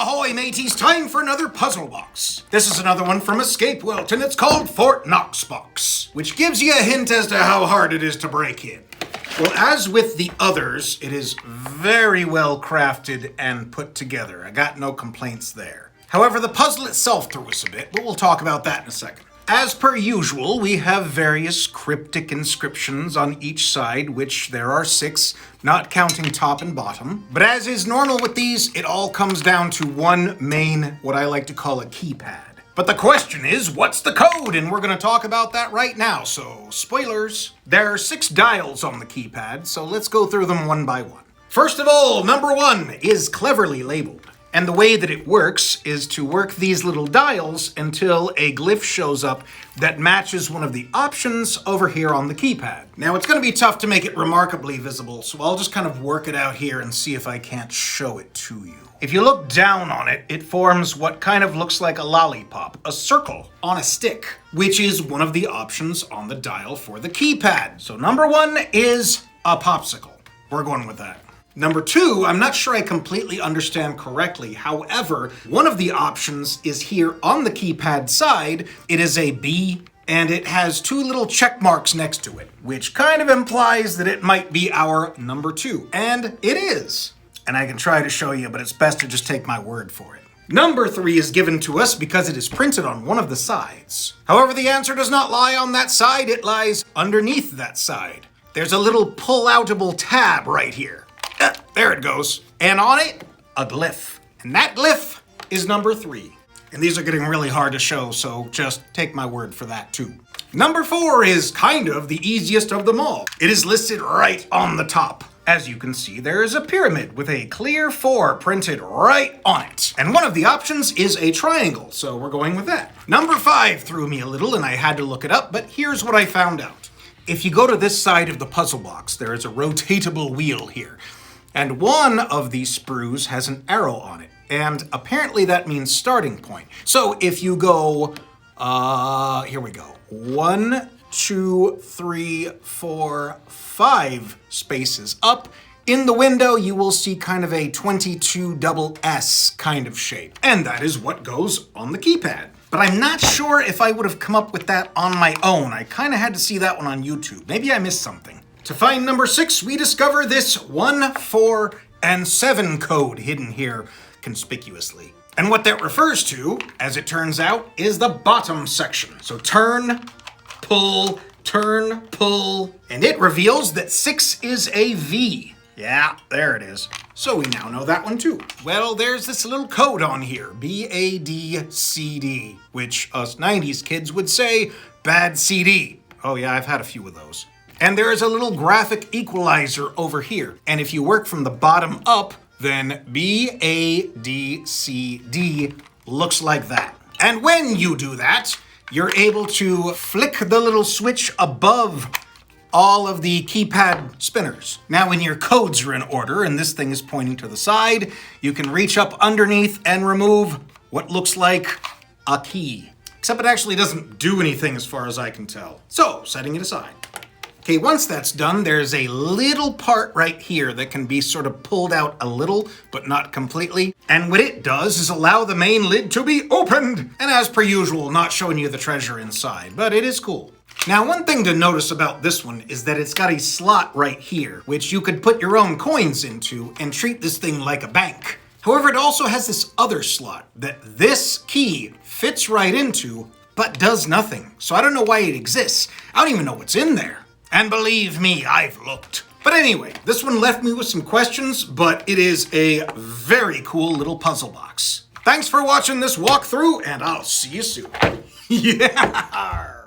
Ahoy mateys, time for another puzzle box. This is another one from EscapeWelt and it's called Fort Knox box, which gives you a hint as to how hard it is to break in. Well, as with the others, it is very well crafted and put together. I got no complaints there. However, the puzzle itself threw us a bit, but we'll talk about that in a second. As per usual, we have various cryptic inscriptions on each side, which there are 6, not counting top and bottom. But as is normal with these, it all comes down to one main, what I like to call a keypad. But the question is, what's the code? And we're going to talk about that right now, so spoilers. There are 6 dials on the keypad, so let's go through them one by one. First of all, number 1 is cleverly labeled. And the way that it works is to work these little dials until a glyph shows up that matches one of the options over here on the keypad. Now, it's going to be tough to make it remarkably visible, so I'll just kind of work it out here and see if I can't show it to you. If you look down on it, it forms what kind of looks like a lollipop, a circle on a stick, which is one of the options on the dial for the keypad. So number 1 is a popsicle. We're going with that. Number 2, I'm not sure I completely understand correctly. However, one of the options is here on the keypad side. It is a B, and it has 2 little check marks next to it, which kind of implies that it might be our number 2. And it is. And I can try to show you, but it's best to just take my word for it. Number 3 is given to us because it is printed on one of the sides. However, the answer does not lie on that side. It lies underneath that side. There's a little pull-outable tab right here. There it goes. And on it, a glyph. And that glyph is number 3. And these are getting really hard to show, so just take my word for that too. Number 4 is kind of the easiest of them all. It is listed right on the top. As you can see, there is a pyramid with a clear 4 printed right on it. And one of the options is a triangle, so we're going with that. Number 5 threw me a little and I had to look it up, but here's what I found out. If you go to this side of the puzzle box, there is a rotatable wheel here. And one of these sprues has an arrow on it. And apparently that means starting point. So if you go, here we go. 1, 2, 3, 4, 5 spaces up. In the window, you will see kind of a 22 double S kind of shape. And that is what goes on the keypad. But I'm not sure if I would have come up with that on my own. I kind of had to see that one on YouTube. Maybe I missed something. To find number 6, we discover this 1, 4, and 7 code hidden here conspicuously. And what that refers to, as it turns out, is the bottom section. So turn, pull, and it reveals that 6 is a V. Yeah, there it is. So we now know that one too. Well, there's this little code on here, BADCD, which us 90s kids would say, bad CD. Oh yeah, I've had a few of those. And there is a little graphic equalizer over here. And if you work from the bottom up, then BADCD looks like that. And when you do that, you're able to flick the little switch above all of the keypad spinners. Now when your codes are in order and this thing is pointing to the side, you can reach up underneath and remove what looks like a key. Except it actually doesn't do anything as far as I can tell. So, setting it aside. Okay, once that's done, there's a little part right here that can be sort of pulled out a little, but not completely. And what it does is allow the main lid to be opened. And as per usual, not showing you the treasure inside, but it is cool. Now, one thing to notice about this one is that it's got a slot right here, which you could put your own coins into and treat this thing like a bank. However, it also has this other slot that this key fits right into, but does nothing. So I don't know why it exists. I don't even know what's in there. And believe me, I've looked. But anyway, this one left me with some questions, but it is a very cool little puzzle box. Thanks for watching this walkthrough, and I'll see you soon. Yeah!